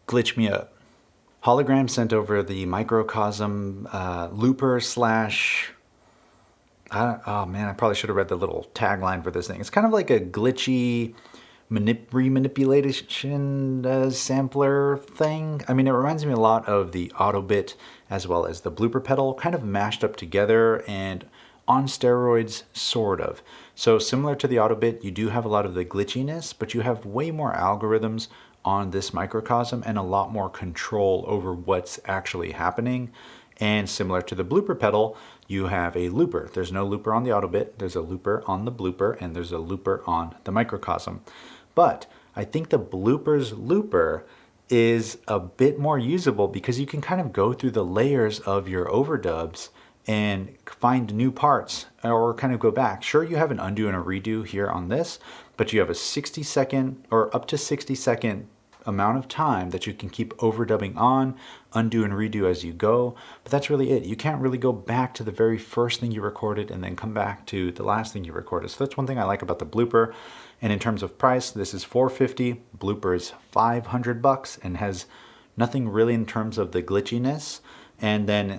Glitch me up. Hologram sent over the Microcosm looper slash... oh man, I probably should have read the little tagline for this thing. It's kind of like a glitchy remanipulation sampler thing. I mean, it reminds me a lot of the Ottobit as well as the blooper pedal, kind of mashed up together and on steroids, sort of. So similar to the Ottobit, you do have a lot of the glitchiness, but you have way more algorithms on this microcosm and a lot more control over what's actually happening. And similar to the blooper pedal, you have a looper. There's no looper on the Ottobit, there's a looper on the blooper, and there's a looper on the microcosm. But I think the blooper's looper is a bit more usable because you can kind of go through the layers of your overdubs and find new parts or kind of go back. Sure, you have an undo and a redo here on this, but you have a 60-second or up to 60-second amount of time that you can keep overdubbing on, undo and redo as you go, but that's really it. You can't really go back to the very first thing you recorded and then come back to the last thing you recorded. So that's one thing I like about the blooper. And in terms of price, this is $450, blooper is $500 and has nothing really in terms of the glitchiness. And then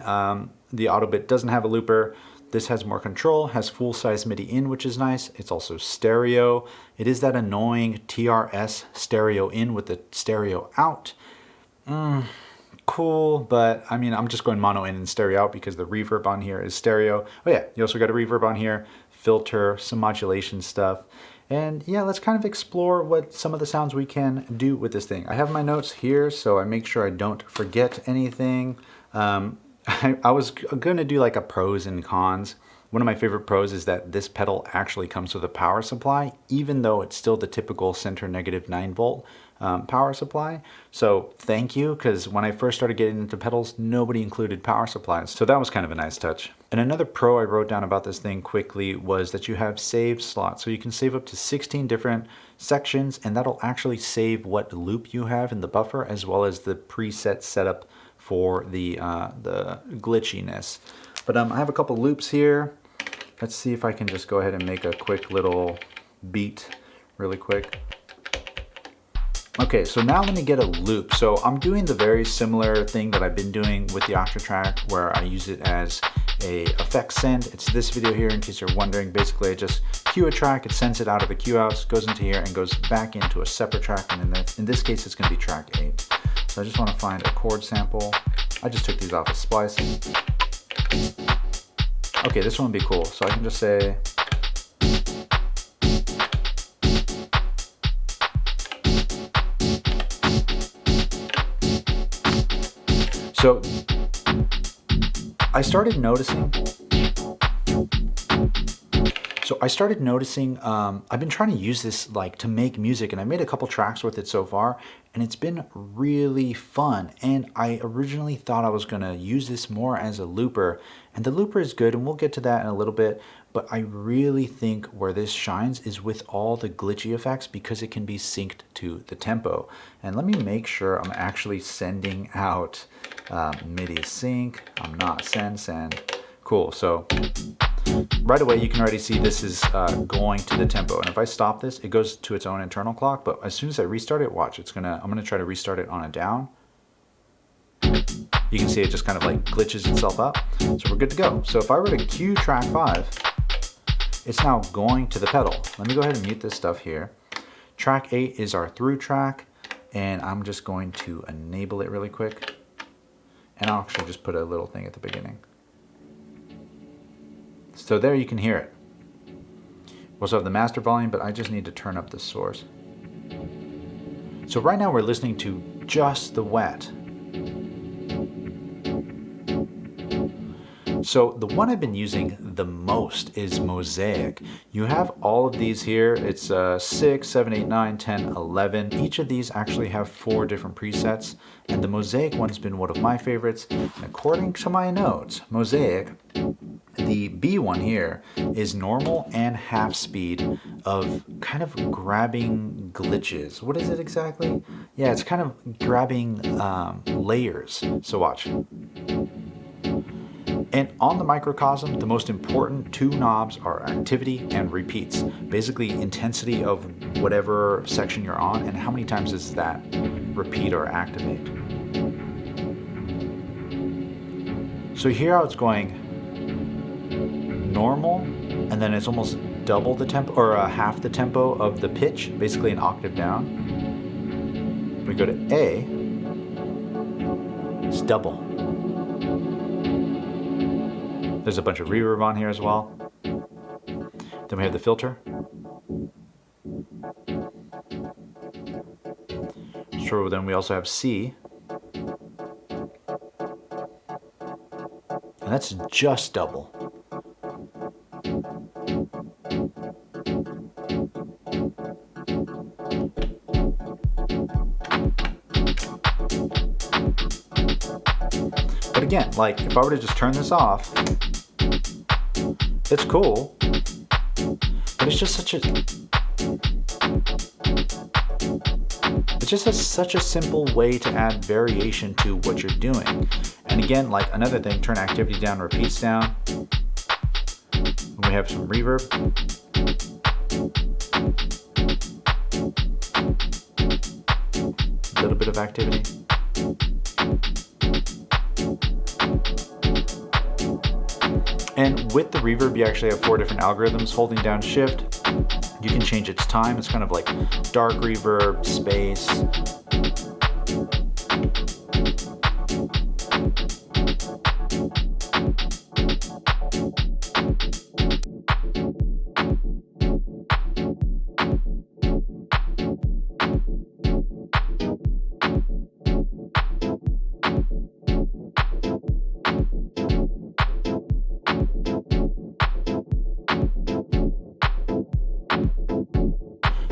the Ottobit doesn't have a looper. This has more control, has full-size MIDI in, which is nice. It's also stereo. It is that annoying TRS stereo in with the stereo out. Cool, but I mean, I'm just going mono in and stereo out because the reverb on here is stereo. Oh yeah, you also got a reverb on here, filter, some modulation stuff. And yeah, let's kind of explore what some of the sounds we can do with this thing. I have my notes here, so I make sure I don't forget anything. I was going to do like a pros and cons. One of my favorite pros is that this pedal actually comes with a power supply, even though it's still the typical center negative 9-volt power supply. So thank you, because when I first started getting into pedals, nobody included power supplies. So that was kind of a nice touch. And another pro I wrote down about this thing quickly was that you have save slots. So you can save up to 16 different sections, and that'll actually save what loop you have in the buffer, as well as the preset setup for the glitchiness. But I have a couple loops here. Let's see if I can just go ahead and make a quick little beat really quick. Okay, so now let me get a loop. So I'm doing the very similar thing that I've been doing with the Octatrack, where I use it as a effect send. It's this video here, in case you're wondering. Basically, I just cue a track, it sends it out of the cue outs, goes into here, and goes back into a separate track. And in this case, it's going to be track 8. So I just want to find a chord sample. I just took these off of splicing. Okay, this one would be cool. So I can just say, so I started noticing, I've been trying to use this like to make music, and I made a couple tracks with it so far, and it's been really fun. And I originally thought I was gonna use this more as a looper, and the looper is good, and we'll get to that in a little bit, but I really think where this shines is with all the glitchy effects, because it can be synced to the tempo. And let me make sure I'm actually sending out MIDI sync. I'm not send. Cool, so right away you can already see this is going to the tempo, and if I stop this, it goes to its own internal clock. But as soon as I restart it, watch, I'm gonna try to restart it on a down. You can see it just kind of like glitches itself out. So we're good to go. So if I were to cue track 5, it's now going to the pedal. Let me go ahead and mute this stuff here. Track 8 is our through track, and I'm just going to enable it really quick. And I'll actually just put a little thing at the beginning. So there you can hear it. We also have the master volume, but I just need to turn up the source. So right now we're listening to just the wet. So the one I've been using the most is Mosaic. You have all of these here. It's 6, 7, 8, 9, 10, 11. Each of these actually have 4 different presets, and the Mosaic one has been one of my favorites. And according to my notes, Mosaic, the B one here, is normal and half speed of kind of grabbing glitches. What is it exactly? Yeah, it's kind of grabbing layers. So watch. And on the microcosm, the most important two knobs are activity and repeats. Basically, intensity of whatever section you're on and how many times does that repeat or activate. So here how it's going normal, and then it's almost double the tempo, or half the tempo of the pitch, basically an octave down. We go to A, it's double. There's a bunch of reverb on here as well. Then we have the filter. So then we also have C. And that's just double. But again, like if I were to just turn this off, it's cool, but it's just such a such a simple way to add variation to what you're doing. And again, like another thing, turn activity down, repeats down. We have some reverb. A little bit of activity. And with the reverb, you actually have 4 different algorithms. Holding down shift, you can change its time. It's kind of like dark reverb, space.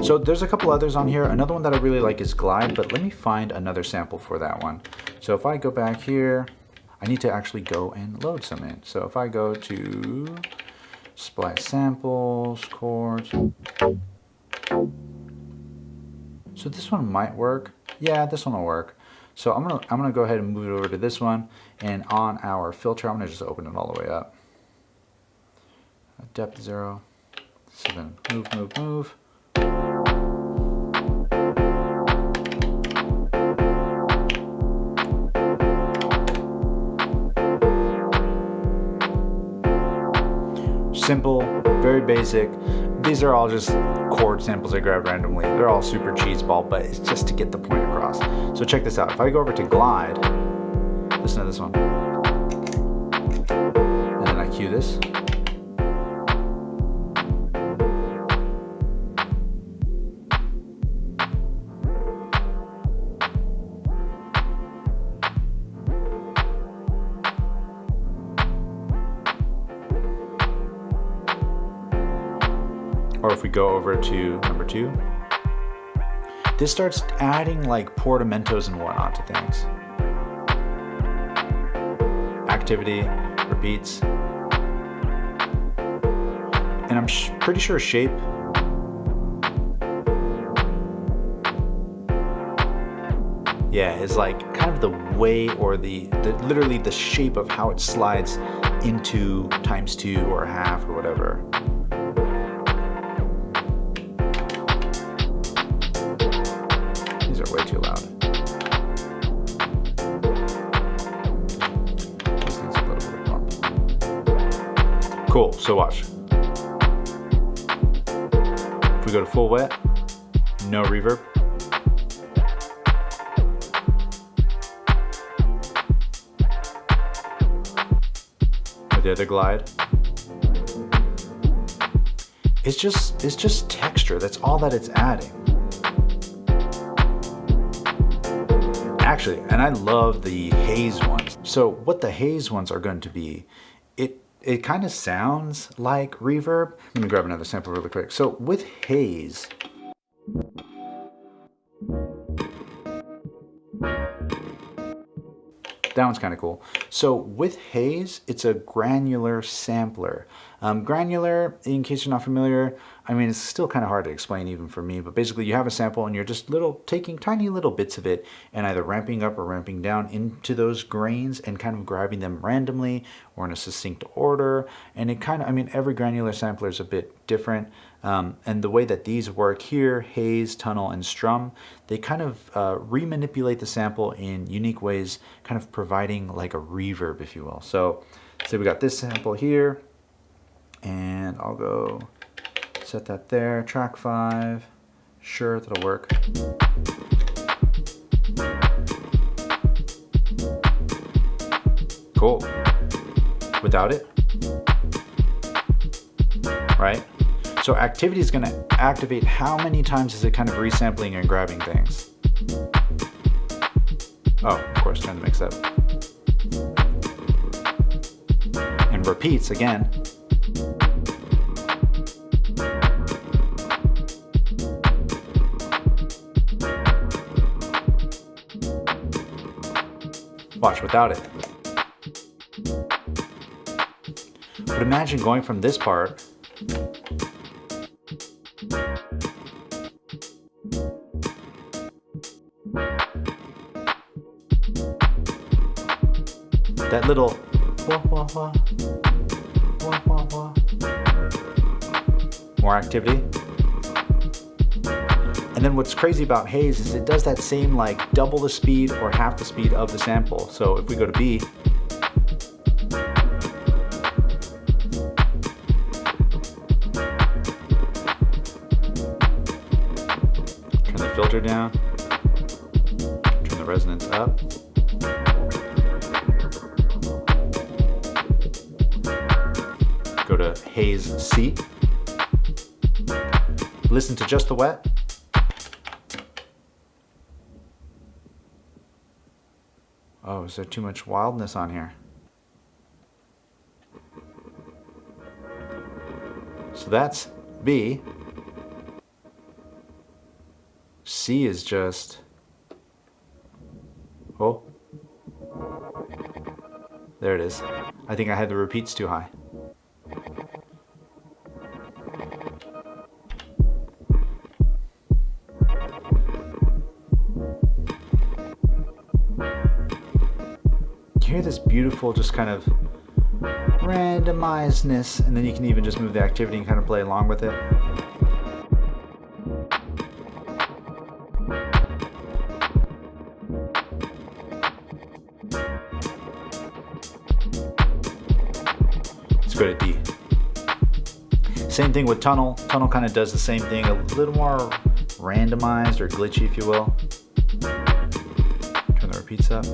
So there's a couple others on here. Another one that I really like is glide, but let me find another sample for that one. So if I go back here, I need to actually go and load some in. So if I go to splice samples, chords. So this one might work. Yeah, this one will work. So I'm gonna go ahead and move it over to this one, and on our filter, I'm gonna just open it all the way up. Depth 0. So then move. Simple, very basic. These are all just chord samples I grabbed randomly. They're all super cheeseball, but it's just to get the point across. So check this out. If I go over to glide, listen to this one, and then I cue this. Or if we go over to number 2, this starts adding like portamentos and whatnot to things. Activity, repeats. And I'm pretty sure shape. Yeah, is like kind of the way, or the literally the shape of how it slides into ×2 or half or whatever. These are way too loud. This needs a little bit of bump. Cool, so watch. If we go to full wet, no reverb. With the other glide. It's just texture. That's all that it's adding. Actually, and I love the Haze ones. So what the Haze ones are going to be, it kind of sounds like reverb. Let me grab another sample really quick. So with Haze, that one's kind of cool. So with Haze, it's a granular sampler. Granular, in case you're not familiar, I mean, it's still kind of hard to explain even for me, but basically you have a sample and you're just taking tiny little bits of it and either ramping up or ramping down into those grains and kind of grabbing them randomly or in a succinct order. And it kind of, I mean, every granular sampler is a bit different. And the way that these work here, haze, tunnel, and strum, they kind of remanipulate the sample in unique ways, kind of providing like a reverb, if you will. So say we got this sample here, and I'll go set that there, track 5, sure, that'll work. Cool. Without it, right? So activity is going to activate how many times is it kind of resampling and grabbing things. Oh, of course, turn the mix up. And repeats again. Watch without it. But imagine going from this part that little wah, wah, wah, wah, wah, wah. More activity. And then what's crazy about Haze is it does that same like double the speed or half the speed of the sample. So if we go to B, turn the filter down, turn the resonance up. Go to Haze C. Listen to just the wet. Oh, is there too much wildness on here? So that's B. C is just, oh, there it is. I think I had the repeats too high. Hear this beautiful just kind of randomizedness, and then you can even just move the activity and kind of play along with it. Let's go to D. Same thing with tunnel. Tunnel kind of does the same thing, a little more randomized or glitchy, if you will. Turn the repeats up.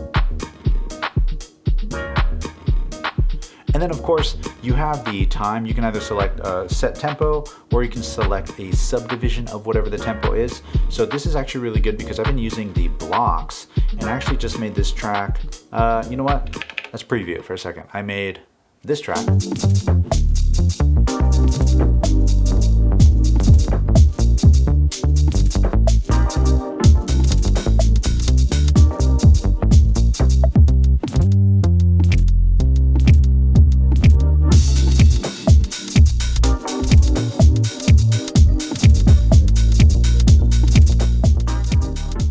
And then of course you have the time. You can either select a set tempo or you can select a subdivision of whatever the tempo is. So this is actually really good because I've been using the blocks and I actually just made this track. You know what? Let's preview it for a second. I made this track.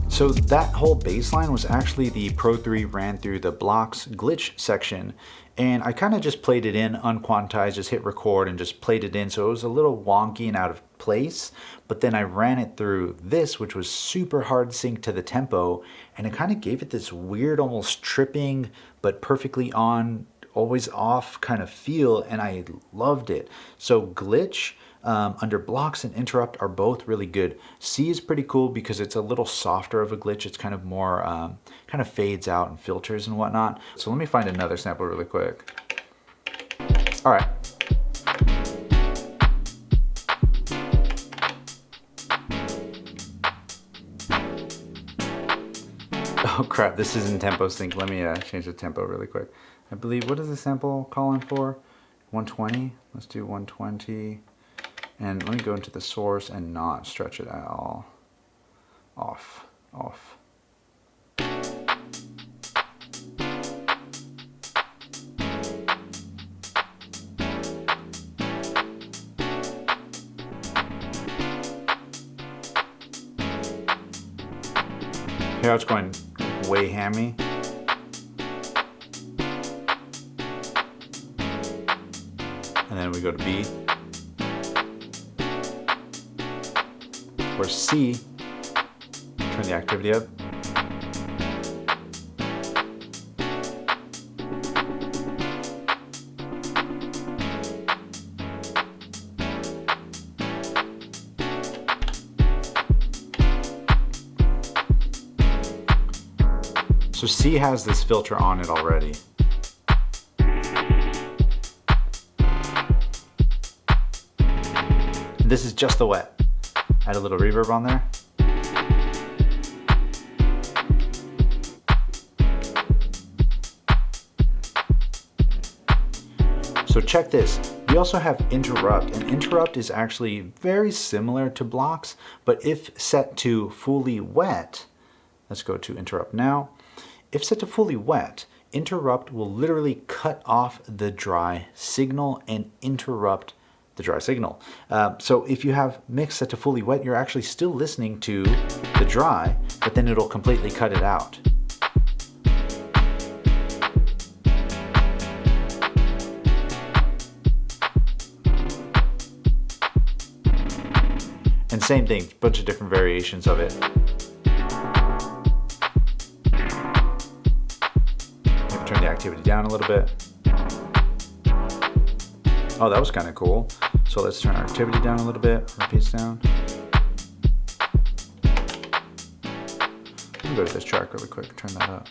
So that whole bass line was actually the Pro 3 ran through the blocks glitch section, and I kind of just played it in unquantized, just hit record and just played it in, so it was a little wonky and out of place, but then I ran it through this, which was super hard synced to the tempo, and it kind of gave it this weird, almost tripping, but perfectly on, always off kind of feel, and I loved it. So glitch, under blocks and interrupt are both really good. C is pretty cool because it's a little softer of a glitch. It's kind of more, kind of fades out and filters and whatnot. So let me find another sample really quick. All right. Oh crap, this isn't tempo sync. Let me change the tempo really quick. I believe, what is the sample calling for? 120, let's do 120. And let me go into the source and not stretch it at all. Off. Here it's going way hammy. And then we go to B. Or C, turn the activity up. So C has this filter on it already. This is just the wet. Add a little reverb on there. So check this. We also have interrupt, and interrupt is actually very similar to blocks, but if set to fully wet, let's go to interrupt now. If set to fully wet, interrupt will literally cut off the dry signal and interrupt the dry signal. So if you have mix set to fully wet, you're actually still listening to the dry, but then it'll completely cut it out. And same thing, bunch of different variations of it. Turn the activity down a little bit. Oh, that was kind of cool. So let's turn our activity down a little bit, repeats down. Let me go to this track really quick, turn that up.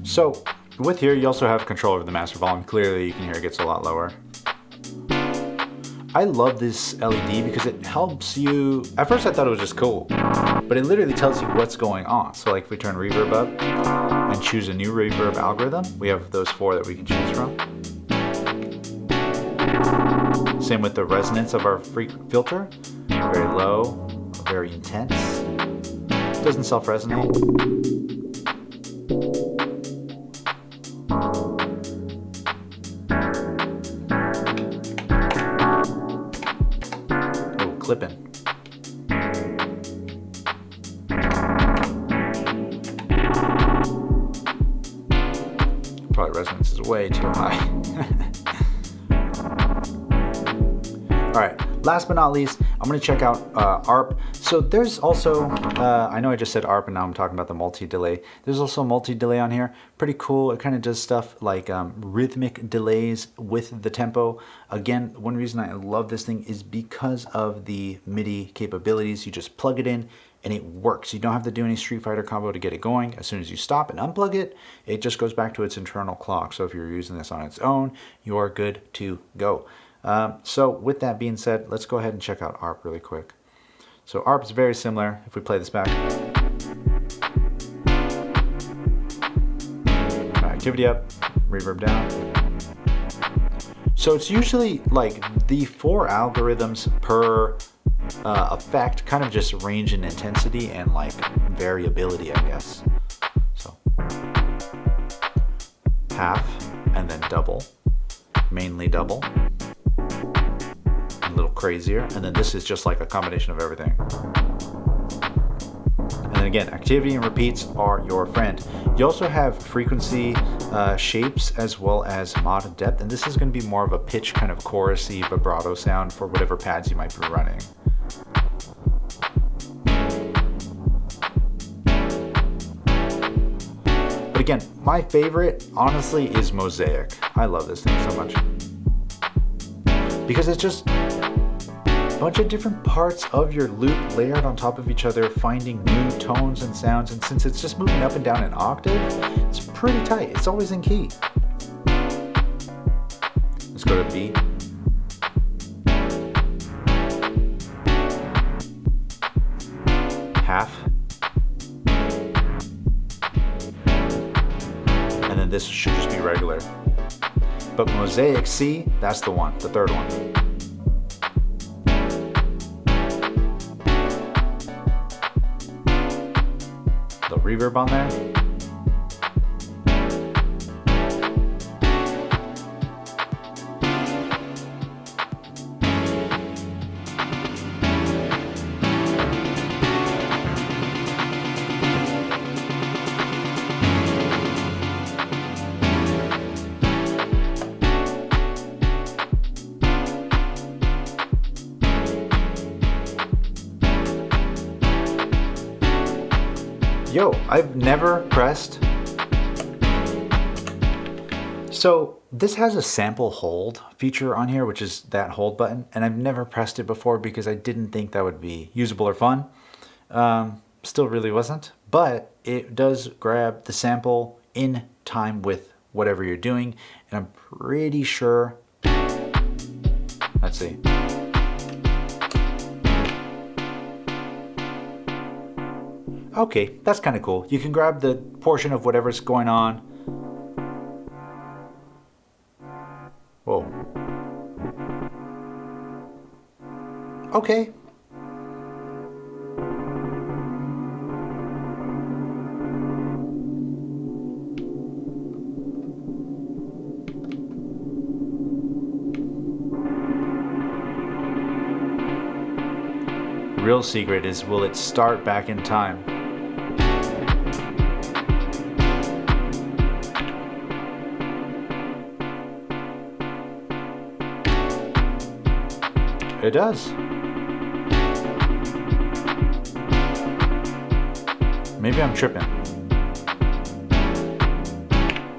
So with here, you also have control over the master volume. Clearly you can hear it gets a lot lower. I love this LED because it helps you, at first I thought it was just cool, but it literally tells you what's going on. So like if we turn reverb up and choose a new reverb algorithm, we have those 4 that we can choose from. Same with the resonance of our filter, very low, very intense, doesn't self-resonate. Clipping. Probably resonance is way too high. All right, last but not least, I'm going to check out Arp. So there's also, I know I just said Arp and now I'm talking about the multi-delay. There's also multi-delay on here. Pretty cool. It kind of does stuff like rhythmic delays with the tempo. Again, one reason I love this thing is because of the MIDI capabilities. You just plug it in and it works. You don't have to do any Street Fighter combo to get it going. As soon as you stop and unplug it, it just goes back to its internal clock. So if you're using this on its own, you're good to go. So with that being said, let's go ahead and check out Arp really quick. So Arp is very similar. If we play this back, activity up, reverb down. So it's usually like the 4 algorithms per effect, kind of just range in intensity and like variability, I guess. So half and then double, mainly double. A little crazier, and then this is just like a combination of everything. And then again, activity and repeats are your friend. You also have frequency shapes as well as mod depth, and this is going to be more of a pitch kind of chorusy vibrato sound for whatever pads you might be running. But again, my favorite honestly is Mosaic. I love this thing so much because it's just a bunch of different parts of your loop layered on top of each other, finding new tones and sounds, and since it's just moving up and down an octave, it's pretty tight. It's always in key. Let's go to B. Half. And then this should just be regular. But Mosaic C, that's the one, the third one. The reverb on there. I've never pressed. So this has a sample hold feature on here, which is that hold button, and I've never pressed it before because I didn't think that would be usable or fun. Still really wasn't, but it does grab the sample in time with whatever you're doing, and I'm pretty sure, let's see. Okay, that's kind of cool. You can grab the portion of whatever's going on. Whoa. Okay. Real secret is, will it start back in time? It does. Maybe I'm tripping.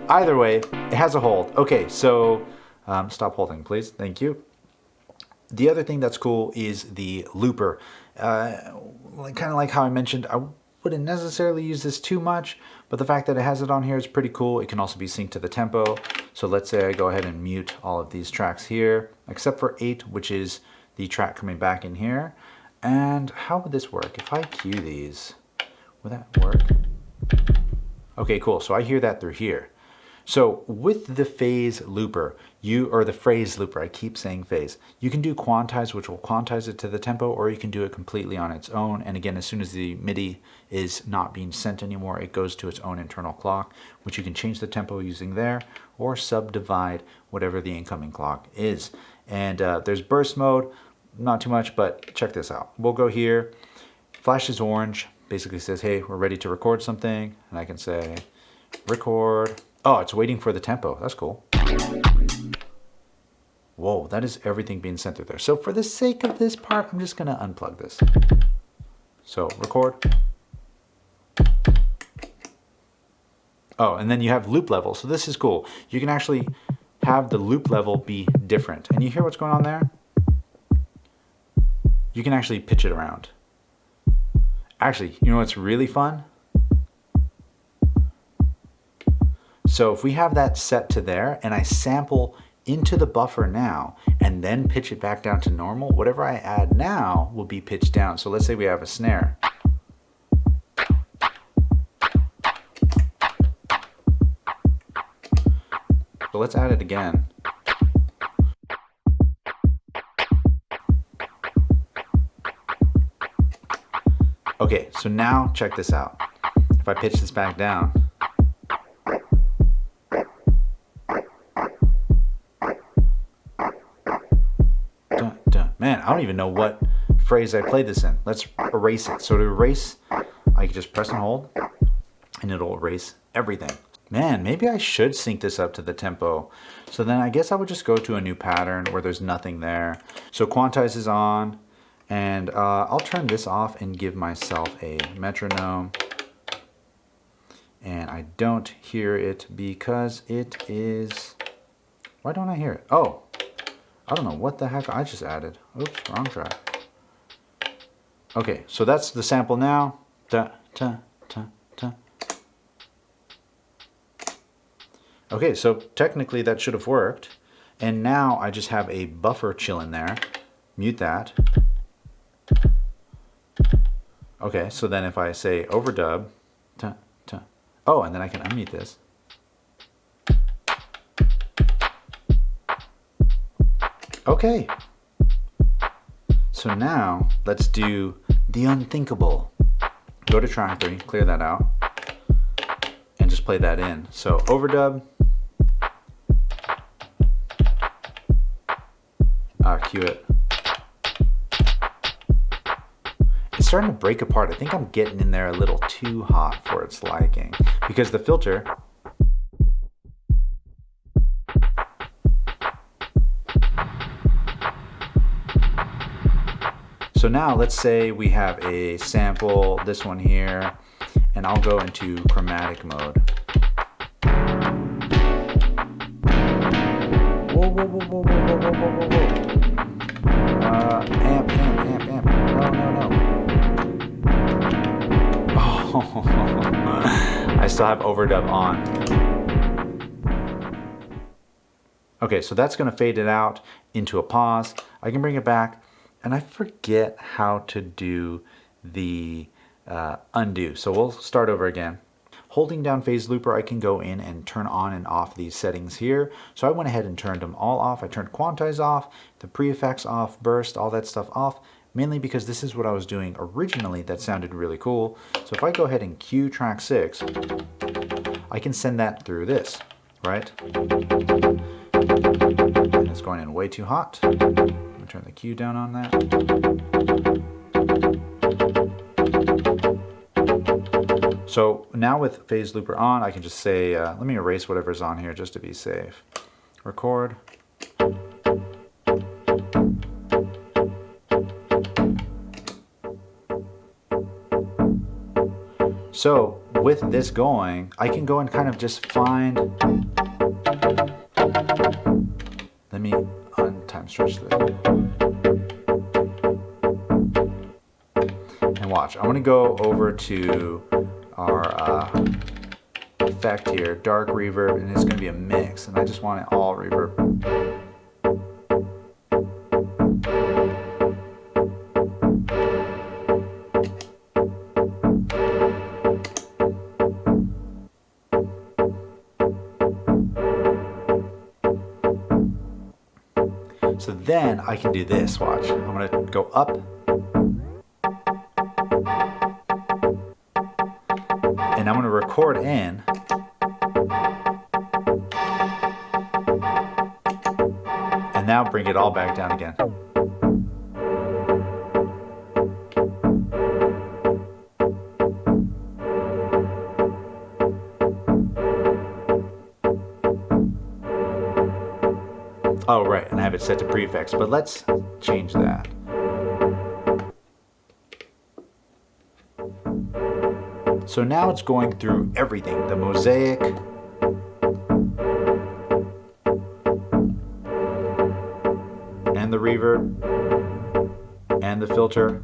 Either way, it has a hold. Okay, so stop holding, please. Thank you. The other thing that's cool is the looper. Kind of like how I mentioned, I wouldn't necessarily use this too much, but the fact that it has it on here is pretty cool. It can also be synced to the tempo. So let's say I go ahead and mute all of these tracks here, except for 8, which is the track coming back in here. And how would this work? If I cue these, would that work? Okay, cool. So I hear that through here. So with the phase looper, or the phrase looper, I keep saying phase, you can do quantize, which will quantize it to the tempo, or you can do it completely on its own. And again, as soon as the MIDI is not being sent anymore, it goes to its own internal clock, which you can change the tempo using there, or subdivide whatever the incoming clock is. And there's burst mode, not too much, but check this out. We'll go here, flashes orange, basically says, hey, we're ready to record something. And I can say, record. Oh, it's waiting for the tempo. That's cool. Whoa, that is everything being sent through there. So for the sake of this part, I'm just gonna unplug this. So record. Oh, and then you have loop level. So this is cool. You can actually have the loop level be different. And you hear what's going on there? You can actually pitch it around. Actually, you know what's really fun? So if we have that set to there and I sample into the buffer now and then pitch it back down to normal, whatever I add now will be pitched down. So let's say we have a snare. So let's add it again. Okay, so now check this out. If I pitch this back down, man, I don't even know what phrase I played this in. Let's erase it. So to erase, I can just press and hold, and it'll erase everything. Man, maybe I should sync this up to the tempo. So then I guess I would just go to a new pattern where there's nothing there. So quantize is on, and I'll turn this off and give myself a metronome. And I don't hear it because it is... Why don't I hear it? Oh, I don't know what the heck I just added. Oops, wrong track. Okay, so that's the sample now. Da, da, da, da. Okay, so technically that should have worked. And now I just have a buffer chilling there. Mute that. Okay, so then if I say overdub, da, da. Oh, and then I can unmute this. Okay, so now let's do the unthinkable. Go to track 3, clear that out, and just play that in. So overdub, cue it. It's starting to break apart. I think I'm getting in there a little too hot for its liking, because the filter, so now let's say we have a sample, this one here, and I'll go into chromatic mode. Whoa, whoa, whoa, whoa, whoa, whoa, whoa, whoa, whoa. Amp. No. Oh, I still have overdub on. Okay, so that's gonna fade it out into a pause. I can bring it back, and I forget how to do the undo. So we'll start over again. Holding down Phase Looper, I can go in and turn on and off these settings here. So I went ahead and turned them all off. I turned quantize off, the pre-effects off, burst, all that stuff off, mainly because this is what I was doing originally that sounded really cool. So if I go ahead and cue track 6, I can send that through this, right? And it's going in way too hot. I'm gonna turn the cue down on that. So now with Phase Looper on, I can just say, let me erase whatever's on here just to be safe. Record. So with this going, I can go and kind of just find, let me untime stretch this. And watch, I'm gonna go over to our effect here, dark reverb, and it's going to be a mix, and I just want it all reverb. So then I can do this, watch. I'm going to go up, and I'm going to record in, and now bring it all back down again. Oh, right, and I have it set to prefix, but let's change that. So now it's going through everything, the mosaic, and the reverb, and the filter.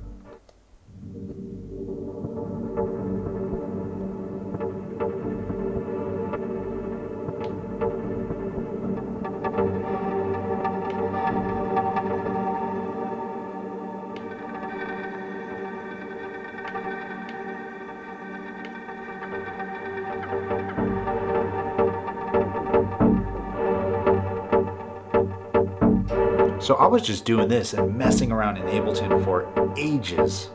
So I was just doing this and messing around in Ableton for ages.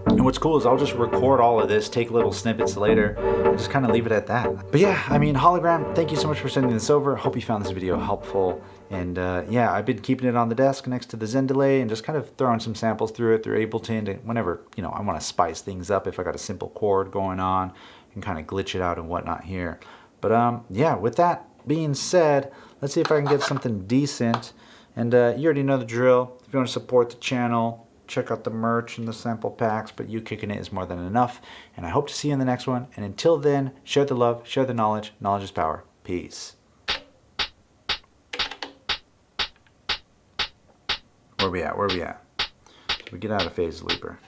And what's cool is I'll just record all of this, take little snippets later, and just kind of leave it at that. But yeah, I mean, Hologram, thank you so much for sending this over. Hope you found this video helpful. And yeah, I've been keeping it on the desk next to the Zen delay and just kind of throwing some samples through it through Ableton to whenever, you know, I want to spice things up. If I got a simple chord going on, and kind of glitch it out and whatnot here. But yeah, with that being said, let's see if I can get something decent. And you already know the drill. If you want to support the channel, check out the merch and the sample packs, but you kicking it is more than enough. And I hope to see you in the next one. And until then, share the love, share the knowledge. Knowledge is power. Peace. Where we at? So we get out of Phase Looper.